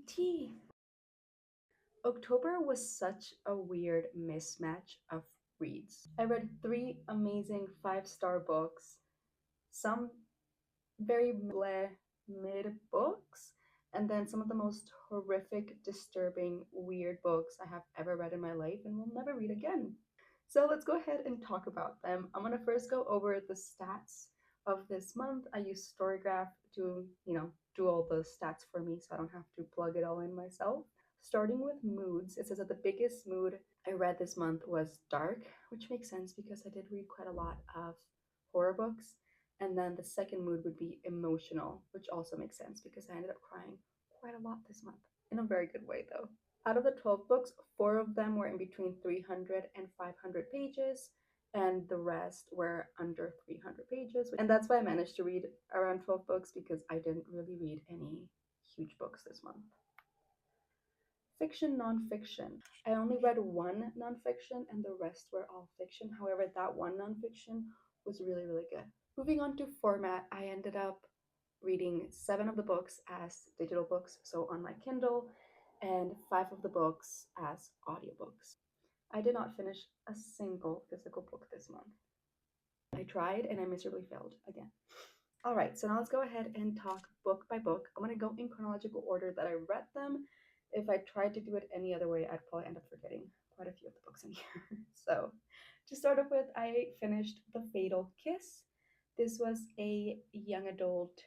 tea. October was such a weird mismatch of reads. I read three amazing five-star books, some very bleh mid books, and then some of the most horrific, disturbing, weird books I have ever read in my life and will never read again. So let's go ahead and talk about them. I'm gonna first go over the stats of this month. I use StoryGraph to, do all the stats for me so I don't have to plug it all in myself. Starting with moods, it says that the biggest mood I read this month was dark, which makes sense because I did read quite a lot of horror books. And then the second mood would be emotional, which also makes sense because I ended up crying quite a lot this month. In a very good way, though. Out of the 12 books, four of them were in between 300 and 500 pages, and the rest were under 300 pages. And that's why I managed to read around 12 books because I didn't really read any huge books this month. Fiction, nonfiction. I only read one nonfiction and the rest were all fiction. However, that one nonfiction was really, really good. Moving on to format, I ended up reading 7 of the books as digital books, so on my Kindle, and 5 of the books as audiobooks. I did not finish a single physical book this month. I tried and I miserably failed again. All right, so now let's go ahead and talk book by book. I'm going to go in chronological order that I read them. If I tried to do it any other way, I'd probably end up forgetting quite a few of the books in here. So, to start off with, I finished The Fatal Kiss. This was a young adult,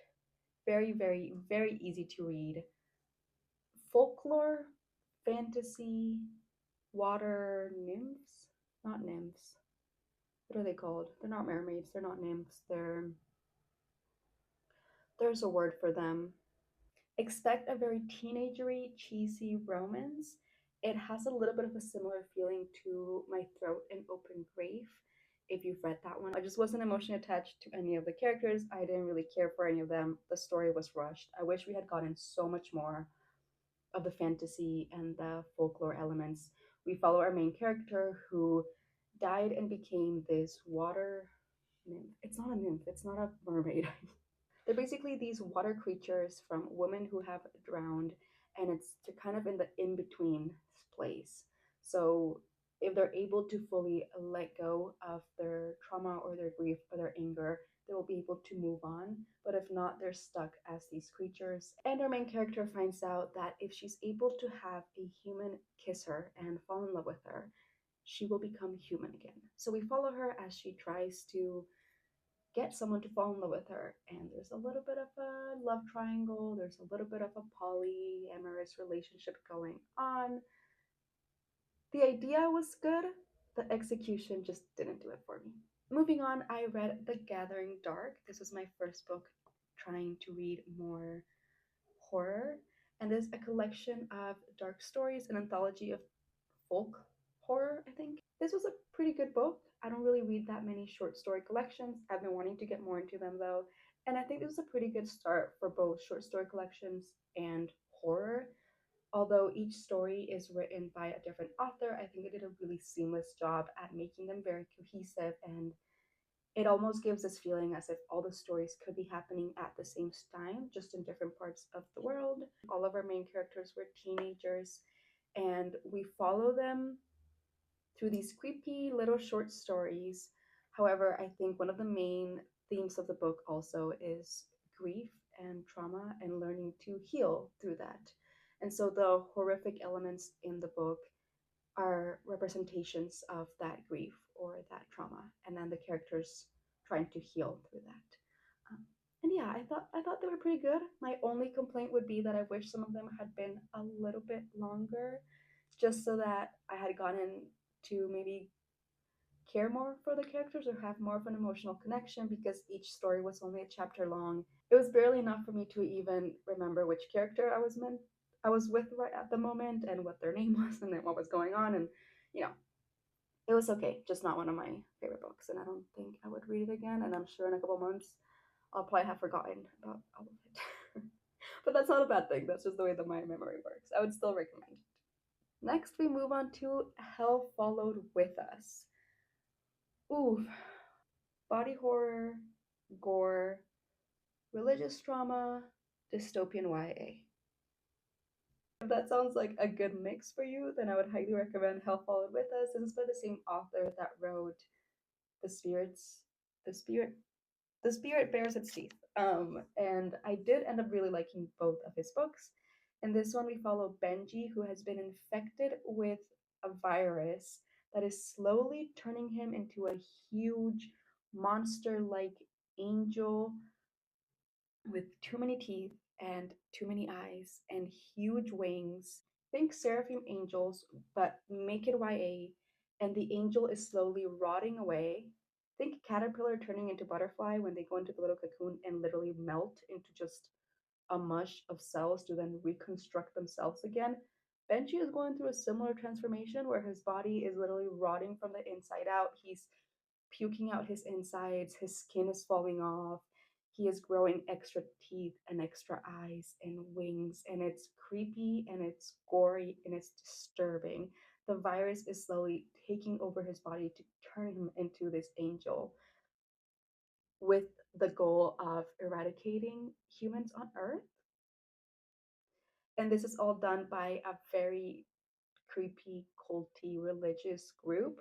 very, very, very easy to read folklore, fantasy, water nymphs, not nymphs. What are they called? They're not mermaids, they're not nymphs, there's a word for them. Expect a very teenagery, cheesy romance. It has a little bit of a similar feeling to My Throat and Open Grave. If you've read that one, I just wasn't emotionally attached to any of the characters. I didn't really care for any of them. The story was rushed. I wish we had gotten so much more of the fantasy and the folklore elements. We follow our main character who died and became this water nymph. It's not a nymph, it's not a mermaid. They're basically these water creatures from women who have drowned, and it's to kind of in the in between place. So if they're able to fully let go of their trauma or their grief or their anger, they will be able to move on. But if not, they're stuck as these creatures. And our main character finds out that if she's able to have a human kiss her and fall in love with her, she will become human again. So we follow her as she tries to get someone to fall in love with her. And there's a little bit of a love triangle, there's a little bit of a polyamorous relationship going on. The idea was good, the execution just didn't do it for me. Moving on, I read The Gathering Dark. This was my first book trying to read more horror, and there's a collection of dark stories, an anthology of folk horror, I think. This was a pretty good book. I don't really read that many short story collections. I've been wanting to get more into them though. And I think this was a pretty good start for both short story collections and horror. Although each story is written by a different author, I think it did a really seamless job at making them very cohesive, and it almost gives this feeling as if all the stories could be happening at the same time, just in different parts of the world. All of our main characters were teenagers, and we follow them through these creepy little short stories. However, I think one of the main themes of the book also is grief and trauma and learning to heal through that. And so the horrific elements in the book are representations of that grief or that trauma, and then the characters trying to heal through that. And yeah, I thought they were pretty good. My only complaint would be that I wish some of them had been a little bit longer, just so that I had gotten to maybe care more for the characters or have more of an emotional connection, because each story was only a chapter long. It was barely enough for me to even remember which character I was with right at the moment and what their name was and then what was going on, and you know, it was okay, just not one of my favorite books, and I don't think I would read it again, and I'm sure in a couple months I'll probably have forgotten about all of it. But that's not a bad thing, that's just the way that my memory works. I would still recommend it. Next, we move on to Hell Followed With Us. Ooh, body horror, gore, religious trauma, dystopian YA. that sounds like a good mix for you, then I would highly recommend Hell Followed With Us. This is by the same author that wrote The Spirits, The Spirit, The Spirit Bears Its Teeth. And I did end up really liking both of his books. In this one, we follow Benji, who has been infected with a virus that is slowly turning him into a huge monster like angel with too many teeth and too many eyes and huge wings. Think seraphim angels, but make it YA, and the angel is slowly rotting away. Think caterpillar turning into butterfly when they go into the little cocoon and literally melt into just a mush of cells to then reconstruct themselves again. Benji is going through a similar transformation where his body is literally rotting from the inside out. He's puking out his insides, his skin is falling off, he is growing extra teeth and extra eyes and wings, and it's creepy and it's gory and it's disturbing. The virus is slowly taking over his body to turn him into this angel with the goal of eradicating humans on Earth. And this is all done by a very creepy, culty religious group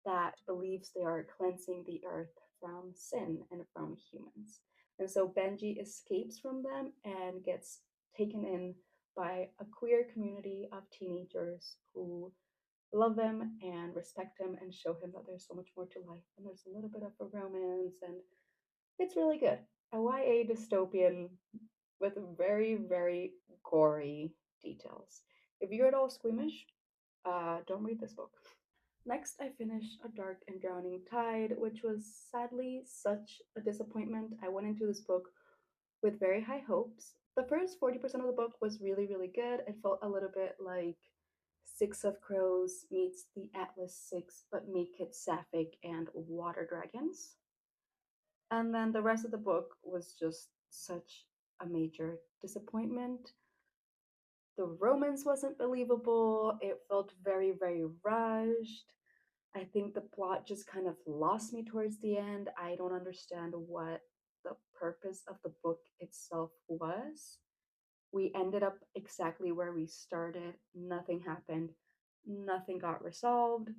that believes they are cleansing the earth from sin and from humans. And so Benji escapes from them and gets taken in by a queer community of teenagers who love him and respect him and show him that there's so much more to life. And there's a little bit of a romance, and it's really good. A YA dystopian with very, very gory details. If you're at all squeamish, don't read this book. Next, I finished A Dark and Drowning Tide, which was sadly such a disappointment. I went into this book with very high hopes. The first 40% of the book was really, really good. It felt a little bit like Six of Crows meets the Atlas Six, but make it sapphic and water dragons. And then the rest of the book was just such a major disappointment. The romance wasn't believable. It felt very, very rushed. I think the plot just kind of lost me towards the end. I don't understand what the purpose of the book itself was. We ended up exactly where we started. Nothing happened. Nothing got resolved.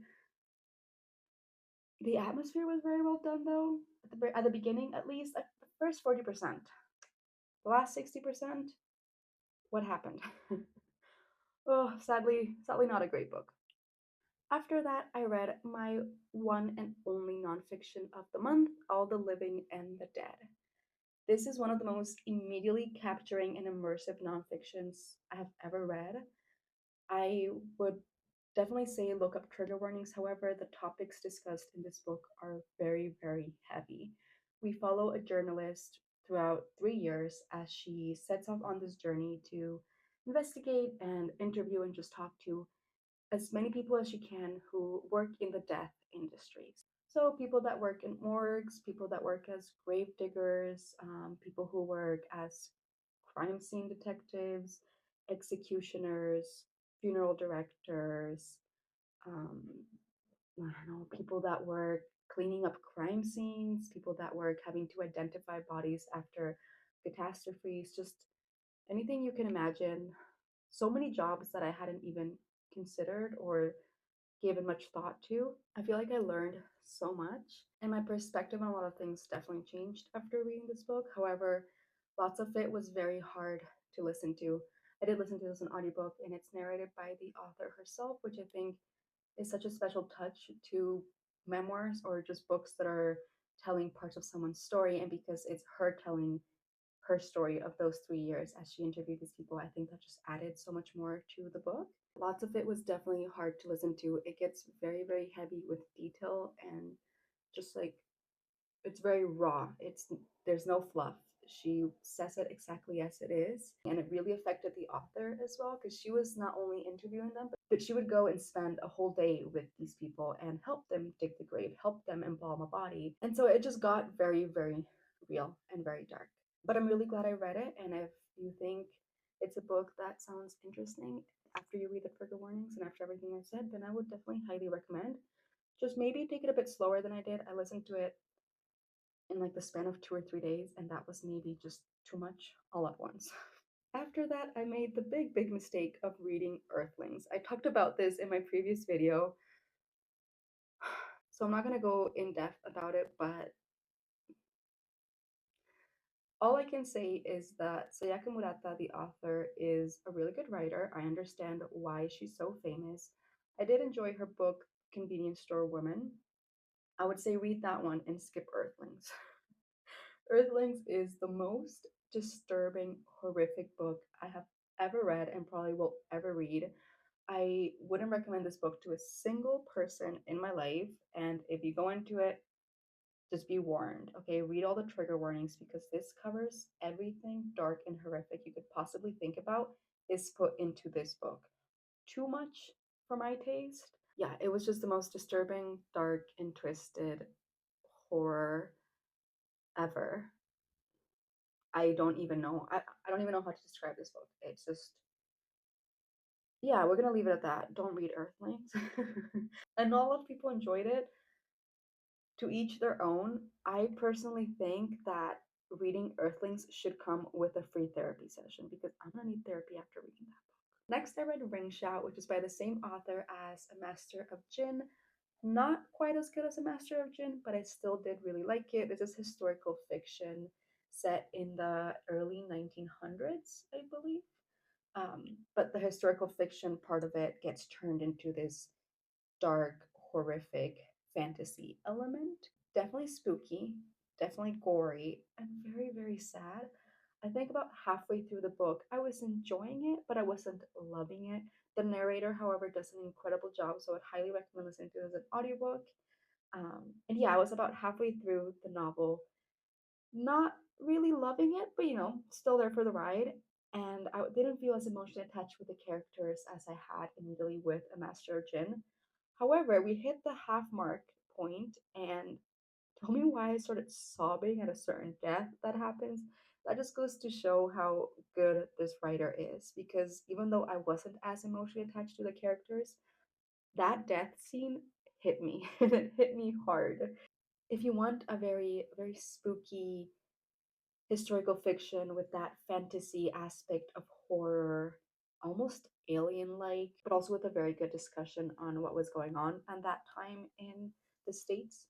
The atmosphere was very well done, though. At the beginning, at least, at the first 40%. The last 60%, what happened? Oh, sadly, not a great book. After that, I read my one and only nonfiction of the month, All the Living and the Dead. This is one of the most immediately capturing and immersive nonfictions I have ever read. I would definitely say look up trigger warnings. However, the topics discussed in this book are very, very heavy. We follow a journalist throughout 3 years as she sets off on this journey to investigate and interview and just talk to as many people as she can who work in the death industries. So, people that work in morgues, people that work as grave diggers, people who work as crime scene detectives, executioners, funeral directors, um, I don't know, people that work cleaning up crime scenes, people that work having to identify bodies after catastrophes, just anything you can imagine. So many jobs that I hadn't even considered or given much thought to. I feel like I learned so much, and my perspective on a lot of things definitely changed after reading this book. However, lots of it was very hard to listen to. I did listen to this in audiobook, and it's narrated by the author herself, which I think is such a special touch to memoirs or just books that are telling parts of someone's story. And because it's her telling her story of those 3 years as she interviewed these people, I think that just added so much more to the book. Lots of it was definitely hard to listen to. It gets very, very heavy with detail and just like it's very raw. There's no fluff. She says it exactly as it is. And it really affected the author as well because she was not only interviewing them, but she would go and spend a whole day with these people and help them dig the grave, help them embalm a body. And so it just got very, very real and very dark. But I'm really glad I read it. And if you think it's a book that sounds interesting after you read the trigger warnings and after everything I said, then I would definitely highly recommend. Just maybe take it a bit slower than I did. I listened to it in like the span of 2 or 3 days, and that was maybe just too much all at once. After that, I made the big mistake of reading Earthlings. I talked about this in my previous video, so I'm not going to go in depth about it, but all I can say is that Sayaka Murata, the author, is a really good writer. I understand why she's so famous. I did enjoy her book, Convenience Store Woman. I would say read that one and skip Earthlings. Earthlings is the most disturbing, horrific book I have ever read and probably will ever read. I wouldn't recommend this book to a single person in my life. And if you go into it, just be warned, okay? Read all the trigger warnings because this covers everything dark and horrific you could possibly think about is put into this book. Too much for my taste. Yeah, it was just the most disturbing, dark, and twisted horror ever. I don't even know how to describe this book. It's just yeah, we're gonna leave it at that. Don't read Earthlings. And not a lot of people enjoyed it. To each their own. I personally think that reading Earthlings should come with a free therapy session because I'm gonna need therapy after reading that book. Next, I read Ring Shout, which is by the same author as A Master of Jinn. Not quite as good as A Master of Jinn, but I still did really like it. This is historical fiction set in the early 1900s, I believe. But the historical fiction part of it gets turned into this dark, horrific fantasy element. Definitely spooky, definitely gory, and very sad. I think about halfway through the book, I was enjoying it, but I wasn't loving it. The narrator, however, does an incredible job, so I would highly recommend listening to it as an audiobook. And yeah, I was about halfway through the novel, not really loving it, but still there for the ride. And I didn't feel as emotionally attached with the characters as I had immediately with A Master of Jinn. However, we hit the half mark point, and tell me why I started sobbing at a certain death that happens. That just goes to show how good this writer is. Because even though I wasn't as emotionally attached to the characters, that death scene hit me. It hit me hard. If you want a very spooky historical fiction with that fantasy aspect of horror, almost alien like, but also with a very good discussion on what was going on at that time in the States,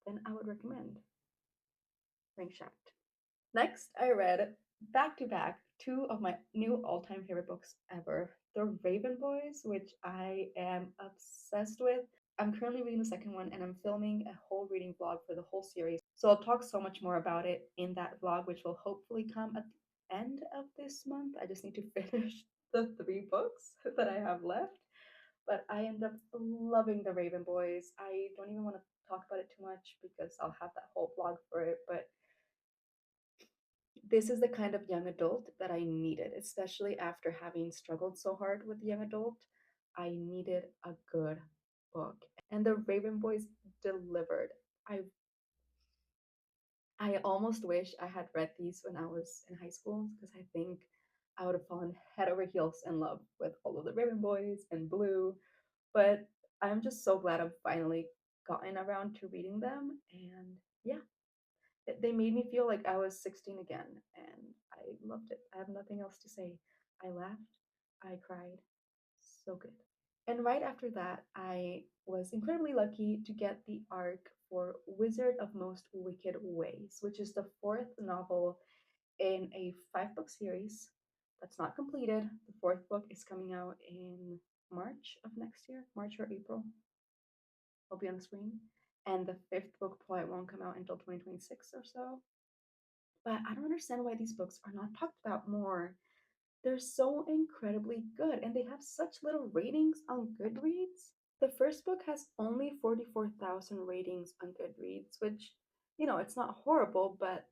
then I would recommend Ring Shaft. Next, I read back to back two of my new all time favorite books ever The Raven Boys, which I am obsessed with. I'm currently reading the second one and I'm filming a whole reading vlog for the whole series. So I'll talk so much more about it in that vlog, which will hopefully come at the end of this month. I just need to finish the three books that I have left. But I end up loving The Raven Boys. I don't even want to talk about it too much because I'll have that whole vlog for it. But this is the kind of young adult that I needed, especially after having struggled so hard with young adult. I needed a good book, and the Raven Boys delivered. I I almost wish I had read these when I was in high school because I think I would have fallen head over heels in love with all of the Raven Boys and Blue. But I'm just so glad I've finally gotten around to reading them, and yeah, they made me feel like I was 16 again, and I loved it. I have nothing else to say. I laughed, I cried, so good. And right after that, I was incredibly lucky to get the arc for Wizard of Most Wicked Ways, which is the fourth novel in a five-book series that's not completed. The fourth book is coming out in March of next year, March or April. Will be on the screen. And the fifth book probably won't come out until 2026 or so. But I don't understand why these books are not talked about more. They're so incredibly good and they have such little ratings on Goodreads. The first book has only 44,000 ratings on Goodreads, which, it's not horrible, but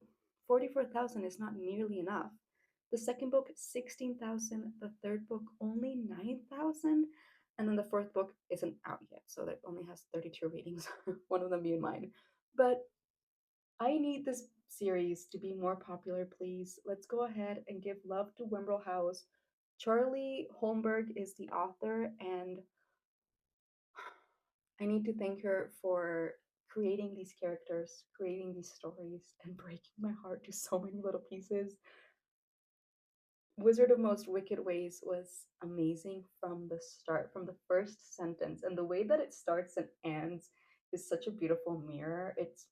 44,000 is not nearly enough. The second book, 16,000. The third book, only 9,000. And then the fourth book isn't out yet, so that only has 32 ratings, one of them being mine. But I need this series to be more popular, please. Let's go ahead and give love to Wimble House. Charlie Holmberg is the author, and I need to thank her for creating these characters, creating these stories, and breaking my heart to so many little pieces. Wizard of Most Wicked Ways was amazing from the start, from the first sentence, and the way that it starts and ends is such a beautiful mirror. It's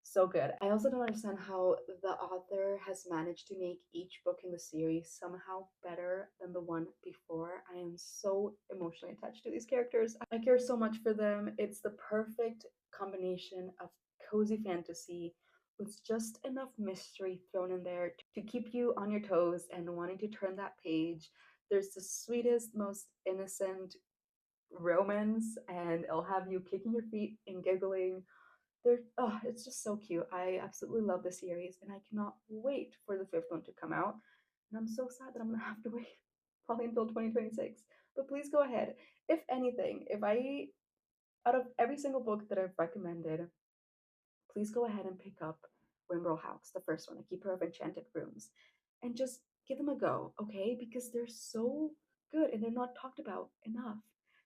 so good. I also don't understand how the author has managed to make each book in the series somehow better than the one before. I am so emotionally attached to these characters. I care so much for them. It's the perfect combination of cozy fantasy with just enough mystery thrown in there to keep you on your toes and wanting to turn that page. There's the sweetest, most innocent romance, and it'll have you kicking your feet and giggling. It's just so cute. I absolutely love the series, and I cannot wait for the fifth one to come out. And I'm so sad that I'm gonna have to wait probably until 2026. But please go ahead. If anything, if I out of every single book that I've recommended, please go ahead and pick up Wimberl House, the first one, A Keeper of Enchanted Rooms, and just give them a go, okay? Because they're so good and they're not talked about enough.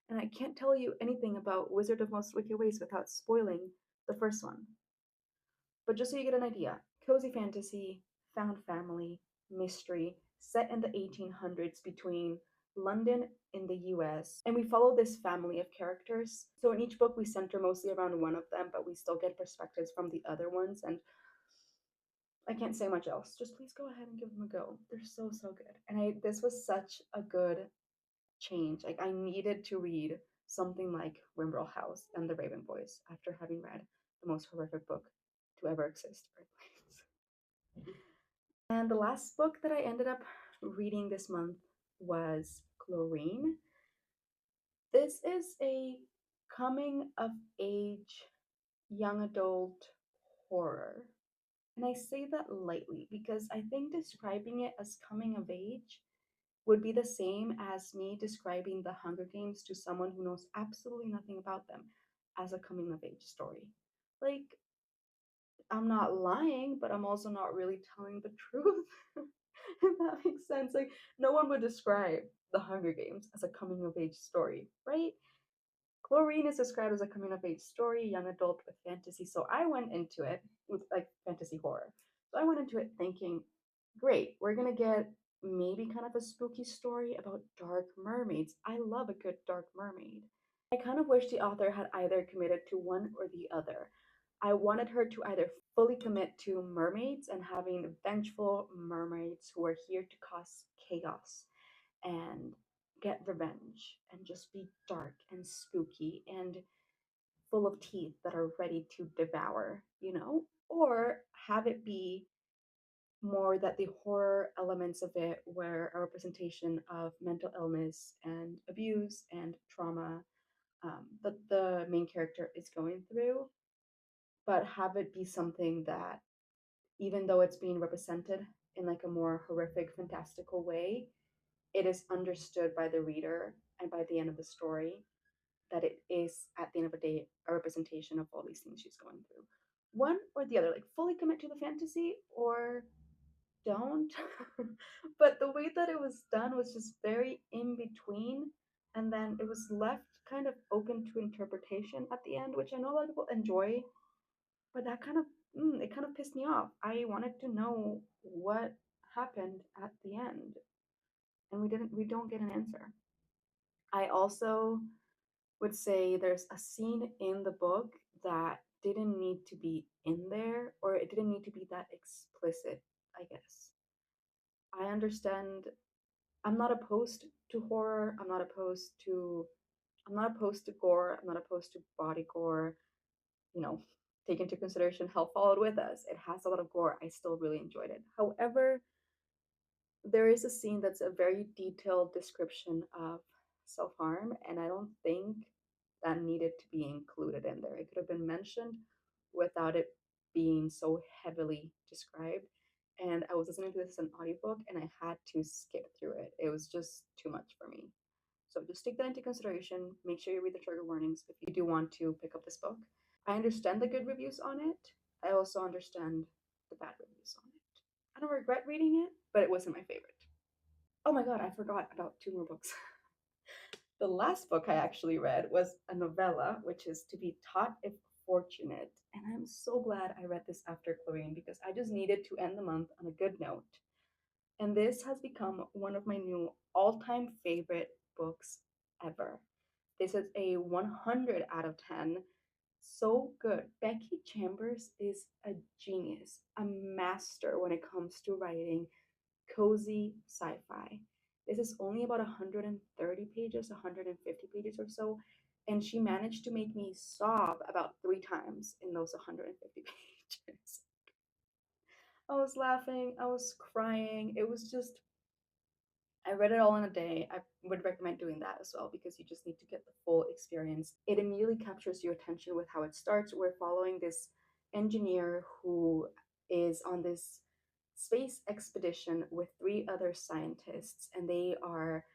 And I can't tell you anything about Wizard of Most Wicked Ways without spoiling the first one. But just so you get an idea, cozy fantasy, found family, mystery, set in the 1800s between London in the US. And we follow this family of characters. So in each book, we center mostly around one of them, but we still get perspectives from the other ones. And I can't say much else. Just please go ahead and give them a go. They're so, so good. And this was such a good change. Like, I needed to read something like Wimberl House and the Raven Boys after having read the most horrific book to ever exist, Earthlings. And the last book that I ended up reading this month was Chlorine. This is a coming of age young adult horror. And I say that lightly because I think describing it as coming of age would be the same as me describing the Hunger Games to someone who knows absolutely nothing about them as a coming of age story. Like, I'm not lying, but I'm also not really telling the truth. If that makes sense. Like, no one would describe the Hunger Games as a coming of age story, right? Chlorine is described as a coming of age story, young adult with fantasy. So I went into it with like fantasy horror. So I went into it thinking, great, we're gonna get maybe kind of a spooky story about dark mermaids. I love a good dark mermaid. I kind of wish the author had either committed to one or the other. I wanted her to either fully commit to mermaids and having vengeful mermaids who are here to cause chaos and get revenge and just be dark and spooky and full of teeth that are ready to devour, or have it be more that the horror elements of it were a representation of mental illness and abuse and trauma that the main character is going through, but have it be something that, even though it's being represented in like a more horrific, fantastical way, it is understood by the reader and by the end of the story that it is, at the end of the day, a representation of all these things she's going through. One or the other, like fully commit to the fantasy or don't. But the way that it was done was just very in between. And then it was left kind of open to interpretation at the end, which I know a lot of people enjoy, but that kind of, it kind of pissed me off. I wanted to know what happened at the end, and we don't get an answer. I also would say there's a scene in the book that didn't need to be in there, or it didn't need to be that explicit, I guess. I understand. I'm not opposed to horror. I'm not opposed to gore. I'm not opposed to body gore. You know, take into consideration Hell Followed With Us. It has a lot of gore. I still really enjoyed it. However, there is a scene that's a very detailed description of self harm, and I don't think that needed to be included in there. It could have been mentioned without it being so heavily described. And I was listening to this as an audiobook and I had to skip through it. It was just too much for me. So just take that into consideration. Make sure you read the trigger warnings if you do want to pick up this book. I understand the good reviews on it. I also understand the bad reviews on it. I don't regret reading it, but it wasn't my favorite. Oh my god, I forgot about two more books. The last book I actually read was a novella, which is To Be Taught If Fortunate. And I'm so glad I read this after Chlorine because I just needed to end the month on a good note. And this has become one of my new all-time favorite books ever. This is a 100 out of 10. So good. Becky Chambers is a genius, a master when it comes to writing cozy sci-fi. This is only about 130 pages, 150 pages or so, and she managed to make me sob about 3 times in those 150 pages. I was laughing, I was crying. It was just, I read it all in a day. I would recommend doing that as well because you just need to get the full experience. It immediately captures your attention with how it starts. We're following this engineer who is on this space expedition with 3 other scientists, and they are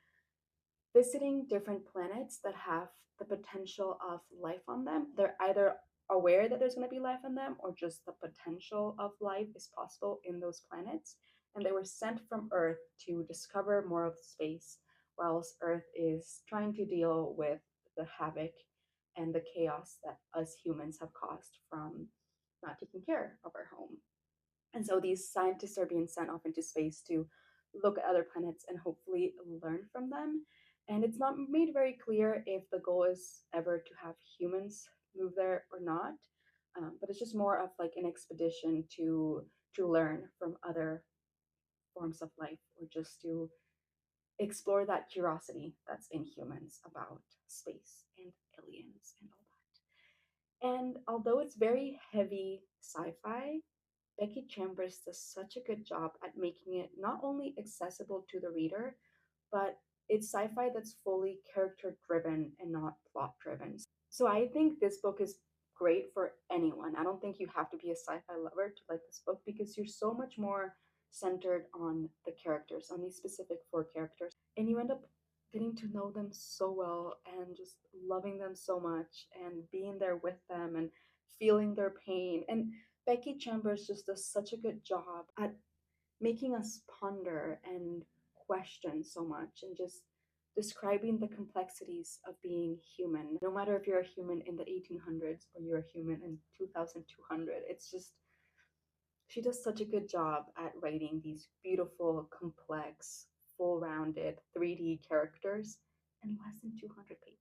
visiting different planets that have the potential of life on them. They're either aware that there's going to be life on them or just the potential of life is possible in those planets. And they were sent from Earth to discover more of space, whilst Earth is trying to deal with the havoc and the chaos that us humans have caused from not taking care of our home. And so these scientists are being sent off into space to look at other planets and hopefully learn from them. And it's not made very clear if the goal is ever to have humans move there or not. But it's just more of like an expedition to learn from other forms of life, or just to explore that curiosity that's in humans about space and aliens and all that. And although it's very heavy sci-fi, Becky Chambers does such a good job at making it not only accessible to the reader, but it's sci fi that's fully character driven and not plot driven. So I think this book is great for anyone. I don't think you have to be a sci fi lover to like this book because you're so much more centered on the characters, on these specific 4 characters. And you end up getting to know them so well and just loving them so much and being there with them and feeling their pain. And Becky Chambers just does such a good job at making us ponder and question so much and just describing the complexities of being human. No matter if you're a human in the 1800s or you're a human in 2200, it's just, she does such a good job at writing these beautiful, complex, full rounded 3D characters in less than 200 pages.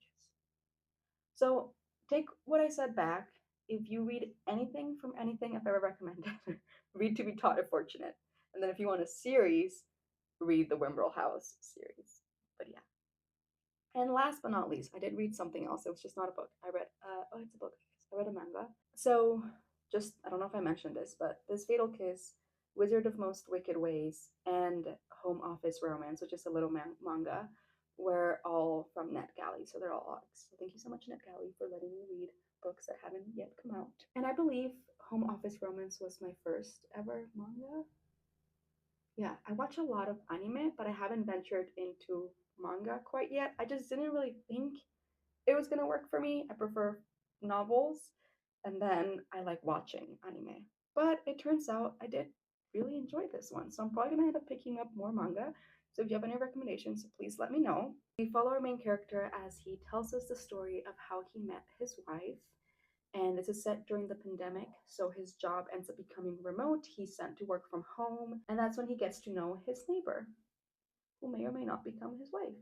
So take what I said back. If you read anything from anything I've ever recommended, read To Be Taught If Fortunate. And then if you want a series, read the Wimbrel House series. But yeah. And last but not least, I did read something else. It was just not a book. I read, it's a book. I read a manga. So just, I don't know if I mentioned this, but this Fatal Kiss, Wizard of Most Wicked Ways, and Home Office Romance, which is a little manga, were all from NetGalley. So they're all AUX. So thank you so much, NetGalley, for letting me read books that haven't yet come out. And I believe Home Office Romance was my first ever manga. Yeah, I watch a lot of anime, but I haven't ventured into manga quite yet. I just didn't really think it was gonna work for me. I prefer novels, and then I like watching anime. But it turns out I did really enjoy this one, so I'm probably gonna end up picking up more manga. So if you have any recommendations, please let me know. We follow our main character as he tells us the story of how he met his wife, and this is set during the pandemic, so his job ends up becoming remote. He's sent to work from home, and that's when he gets to know his neighbor, who may or may not become his wife.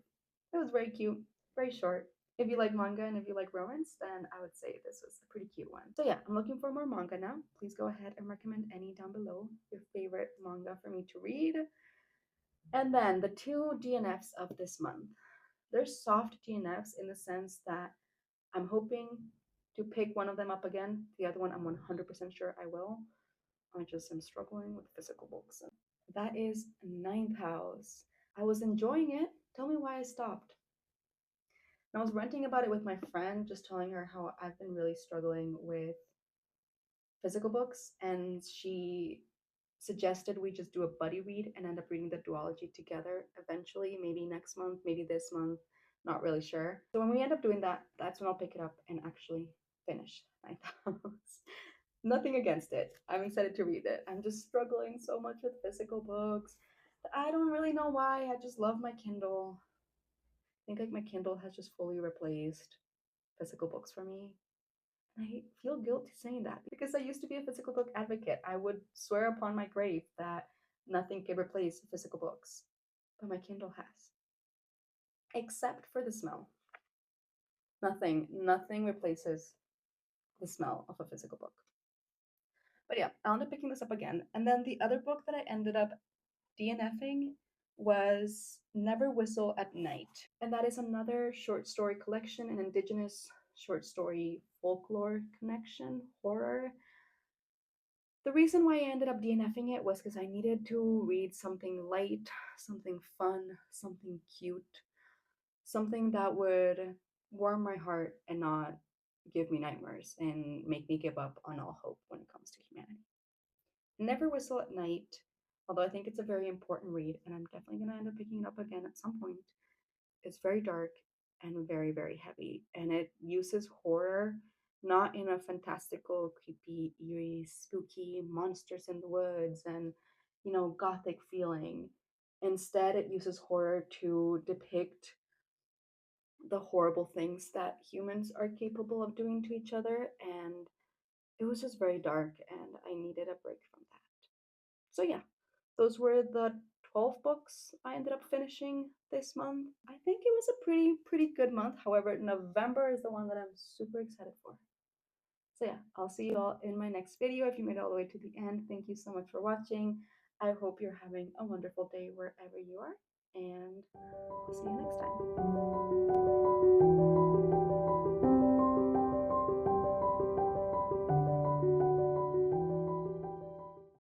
It was very cute, very short. If you like manga and if you like romance, then I would say this was a pretty cute one. So yeah, I'm looking for more manga now. Please go ahead and recommend any down below, your favorite manga for me to read. And then the 2 DNFs of this month. They're soft DNFs in the sense that I'm hoping to pick one of them up again. The other one I'm 100% sure I will. I just am struggling with physical books. That is Ninth House. I was enjoying it. Tell me why I stopped. And I was ranting about it with my friend, just telling her how I've been really struggling with physical books, and she suggested we just do a buddy read and end up reading the duology together eventually, maybe next month, maybe this month, not really sure. So when we end up doing that, that's when I'll pick it up and actually finish Ninth House. Nothing against it. I'm excited to read it. I'm just struggling so much with physical books. I don't really know why. I just love my Kindle. I think like my Kindle has just fully replaced physical books for me. And I feel guilty saying that because I used to be a physical book advocate. I would swear upon my grave that Nothing can replace physical books, but my Kindle has, except for the smell. Nothing replaces the smell of a physical book. But yeah, I'll end up picking this up again. And then the other book that I ended up DNFing was Never Whistle at Night. And that is another short story collection, an indigenous short story folklore connection, horror. The reason why I ended up DNFing it was because I needed to read something light, something fun, something cute, something that would warm my heart and not give me nightmares and make me give up on all hope when it comes to humanity. Never Whistle at Night, although I think it's a very important read, and I'm definitely going to end up picking it up again at some point. It's very dark and very, very heavy, and it uses horror not in a fantastical, creepy, eerie, spooky monsters in the woods and, gothic feeling. Instead, it uses horror to depict the horrible things that humans are capable of doing to each other, and it was just very dark, and I needed a break from that. So yeah, those were the 12 books I ended up finishing this month. I think it was a pretty good month. However, November is the one that I'm super excited for. So yeah, I'll see you all in my next video. If you made it all the way to the end, thank you so much for watching. I hope you're having a wonderful day wherever you are, and I'll see you next time.